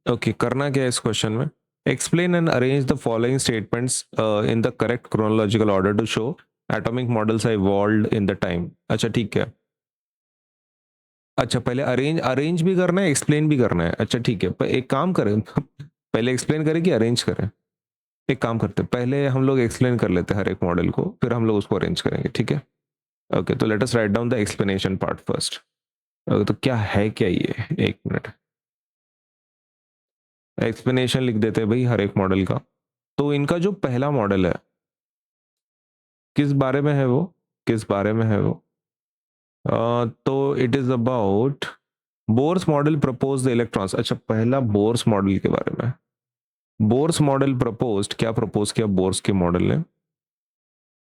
Okay, करना क्या है इस क्वेश्चन में? Explain and arrange the following statements in the correct chronological order to show atomic models are evolved in the time. अच्छा ठीक है। अच्छा पहले अरेंज अरेंज भी करना है, एक्सप्लेन भी करना है। अच्छा ठीक है, एक काम करें पहले एक्सप्लेन करें कि अरेंज करें? एक काम करते हैं, पहले हम लोग एक्सप्लेन कर लेते हैं हर एक मॉडल को, फिर हम लोग उसको अरेंज करेंगे, ठीक है? ओके, तो let us write down the explanation part first. तो क्या है क्या ये, एक मिनट, एक्सप्लेनेशन लिख देते हैं भाई हर एक मॉडल का। तो इनका जो पहला मॉडल है, किस बारे में है वो, किस बारे में है वो? तो it is about Bohr's model propose the electrons. अच्छा, पहला बोर्स मॉडल के बारे में। बोर्स मॉडल प्रपोज्ड, क्या प्रपोज किया बोर्स के मॉडल ने?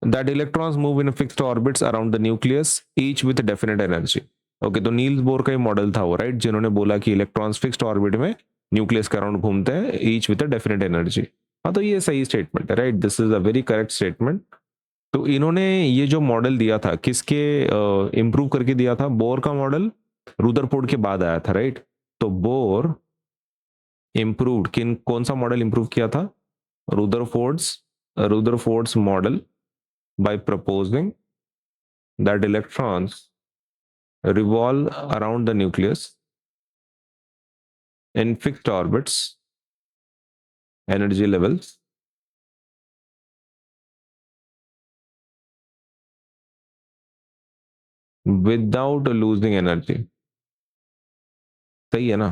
That electrons move in fixed orbits around the nucleus each with definite energy. Okay, तो नील्स बोर का ही मॉडल था वो, राइट, जिन्होंने बोला कि इलेक्ट्रॉन्स फिक्स्ड ऑर्बिट में न्यूक्लियस के अराउंड घूमते हैं ईच विद डेफिनेट एनर्जी। हाँ, तो ये सही स्टेटमेंट है, right, this is a very correct statement. तो इन्होंने ये जो मॉडल दिया था किसके इम्प्रूव करके दिया था? बोर का मॉडल रुदरफोर्ड के बाद आया था, राइट? तो बोर इम्प्रूव्ड किन, कौन सा मॉडल इम्प्रूव किया था? रुदरफोर्ड्स रुदरफोर्ड्स model by proposing that electrons revolve around the nucleus in fixed orbits, energy levels without losing energy। सही है ना?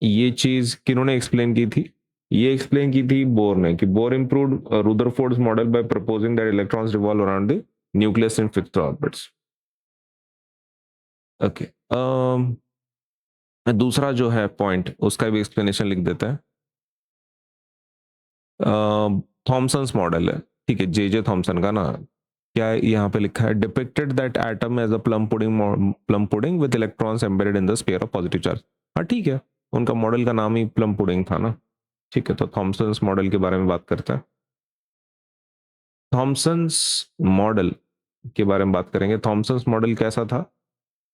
ये चीज किन्होंने एक्सप्लेन की थी? ये एक्सप्लेन की थी बोर ने, कि Bohr improved Rutherford's model by proposing that electrons revolve around the nucleus in fixed orbits. Okay, दूसरा जो है पॉइंट, उसका भी एक्सप्लेनेशन लिख देते हैं। थॉमसन्स मॉडल है, ठीक है, जे थॉमसन का ना। क्या यहाँ पे लिखा है? Depicted that atom as a plum pudding with electrons embedded in the sphere of positive charge. हाँ ठीक है, उनका मॉडल का नाम ही प्लम पुडिंग था ना। ठीक है, तो थॉमसन्स मॉडल के बारे में बात करते हैं। थॉमसन्स मॉडल के बारे में बात करेंगे। थॉमसन्स मॉडल कैसा था?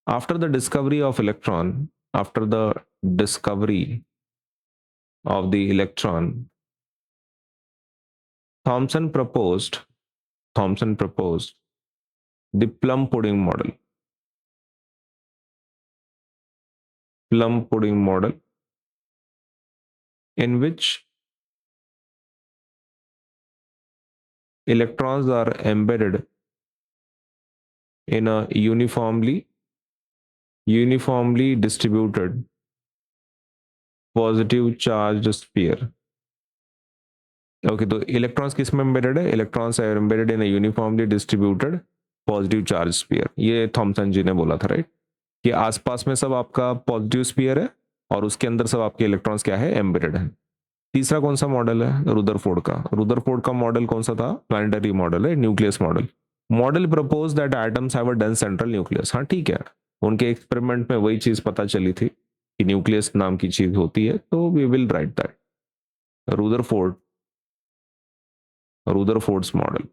After the discovery of electron, after the discovery of the electron, Thomson proposed Thomson proposed the plum pudding model. plum pudding model in which electrons are embedded in a uniformly distributed positive charged sphere। Okay, तो electrons किस में embedded है? Electrons are embedded in a uniformly distributed positive charge sphere. ये Thomson ji ने बोला था, right, कि आसपास में सब आपका पॉजिटिव स्फीयर है और उसके अंदर सब आपके इलेक्ट्रॉन्स क्या है? एम्बेडेड है। तीसरा कौन सा मॉडल है? रुदरफोर्ड का। रुदरफोर्ड का मॉडल कौन सा था? प्लानिटरी मॉडल है, nucleus model. Model propose that atoms have a dense central nucleus. हाँ ठीक है, उनके एक्सपेरिमेंट में वही चीज पता चली थी कि न्यूक्लियस नाम की चीज होती है, तो we will write that Rutherford Rutherford's model.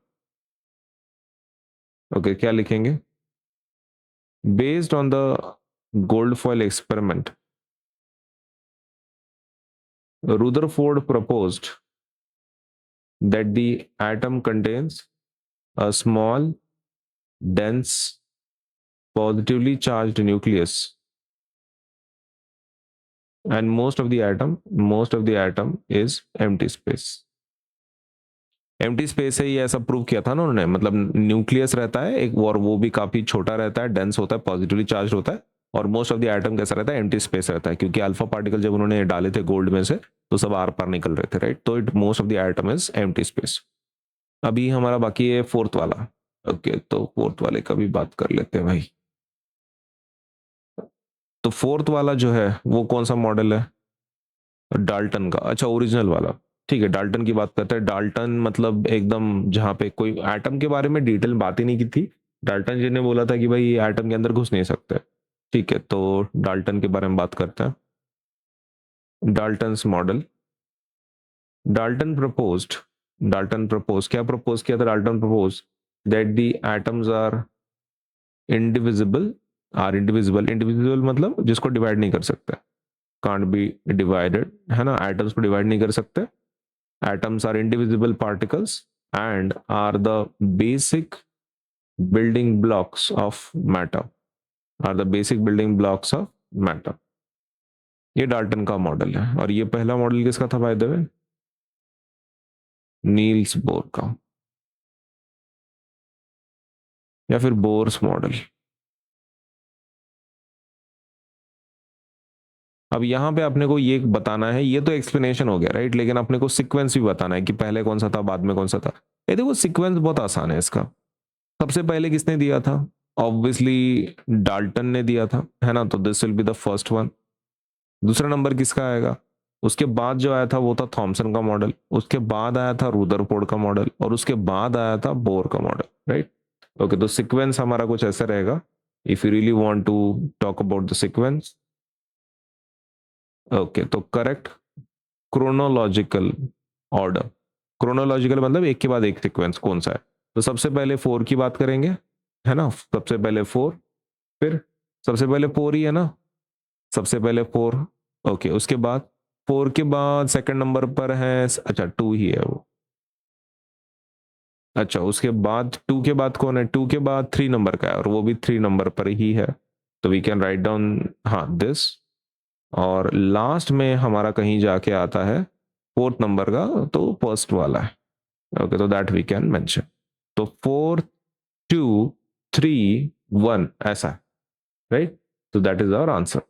Okay, क्या लिखेंगे? Based on the gold foil experiment, Rutherford proposed that the atom contains a small, dense, positively charged nucleus, and most of the atom is empty space। Empty space है, ये ऐसा prove किया था ना उन्होंने, मतलब न्यूक्लियस रहता है एक, और वो भी काफी छोटा रहता है, डेंस होता है, पॉजिटिवली चार्ज होता है, और मोस्ट ऑफ द एटम कैसा रहता है? एम्प्टी स्पेस रहता है, क्योंकि अल्फा पार्टिकल जब उन्होंने डाले थे गोल्ड में से तो सब आर पार निकल रहे थे, राइट, तो it most of the atom is empty space. अभी हमारा बाकी है फोर्थ वाला। ओके, तो फोर्थ वाले का भी बात कर लेते हैं भाई। तो फोर्थ वाला जो है वो कौन सा मॉडल है? डाल्टन का। अच्छा, ओरिजिनल वाला, ठीक है, डाल्टन की बात करते हैं। डाल्टन मतलब एकदम जहाँ पे कोई एटम के बारे में डिटेल बात ही नहीं की थी, डाल्टन जी ने बोला था कि भाई एटम के अंदर घुस नहीं सकते। ठीक है, तो डाल्टन के बारे में बात करते हैं। Dalton's model. Dalton proposed Dalton propose, क्या प्रपोज किया था Dalton? Propose that the atoms are indivisible. Indivisible मतलब जिसको डिवाइड नहीं कर सकते। कांट बी डिवाइडेड, है ना, एटम्स को डिवाइड नहीं कर सकते. Atoms are indivisible particles and are the basic building blocks of matter, are the basic building blocks of matter. ये डाल्टन का मॉडल है. और ये पहला मॉडल किसका था by the way? Niels Bohr का, या फिर बोर्स मॉडल. अब यहाँ पे अपने को ये बताना है, ये तो एक्सप्लेनेशन हो गया राइट, लेकिन अपने को सीक्वेंस भी बताना है कि पहले कौन सा था बाद में कौन सा था. ये देखो सीक्वेंस बहुत आसान है इसका. सबसे पहले किसने दिया था? ऑब्वियसली डाल्टन ने दिया था, है ना, तो this will be the first one. दूसरा नंबर किसका आएगा? उसके बाद जो आया था वो था थॉमसन का मॉडल, उसके बाद आया था रुदरफोर्ड का मॉडल, और उसके बाद आया था बोर का मॉडल, राइट. ओके, तो सीक्वेंस हमारा कुछ ऐसा रहेगा. If you really want to talk about the sequence, okay, तो करेक्ट क्रोनोलॉजिकल ऑर्डर. क्रोनोलॉजिकल मतलब एक के बाद एक सीक्वेंस कौन सा है. तो सबसे पहले 4 की बात करेंगे, है ना, सबसे पहले 4, फिर सबसे पहले 4 ही है ना, सबसे पहले 4. ओके, उसके बाद 4 के बाद सेकंड नंबर पर है, अच्छा 2 ही है वो. अच्छा, उसके बाद 2 के बाद कौन है? 2 के बाद 3 नंबर का है, और वो भी 3 नंबर पर ही है. तो वी कैन राइट डाउन, हाँ, दिस. और लास्ट में हमारा कहीं जाके आता है 4th नंबर का, तो फर्स्ट वाला है. ओके, तो दैट वी कैन मेंशन. तो 4, 2, 3, 1 ऐसा, राइट. तो दैट इज आवर आंसर.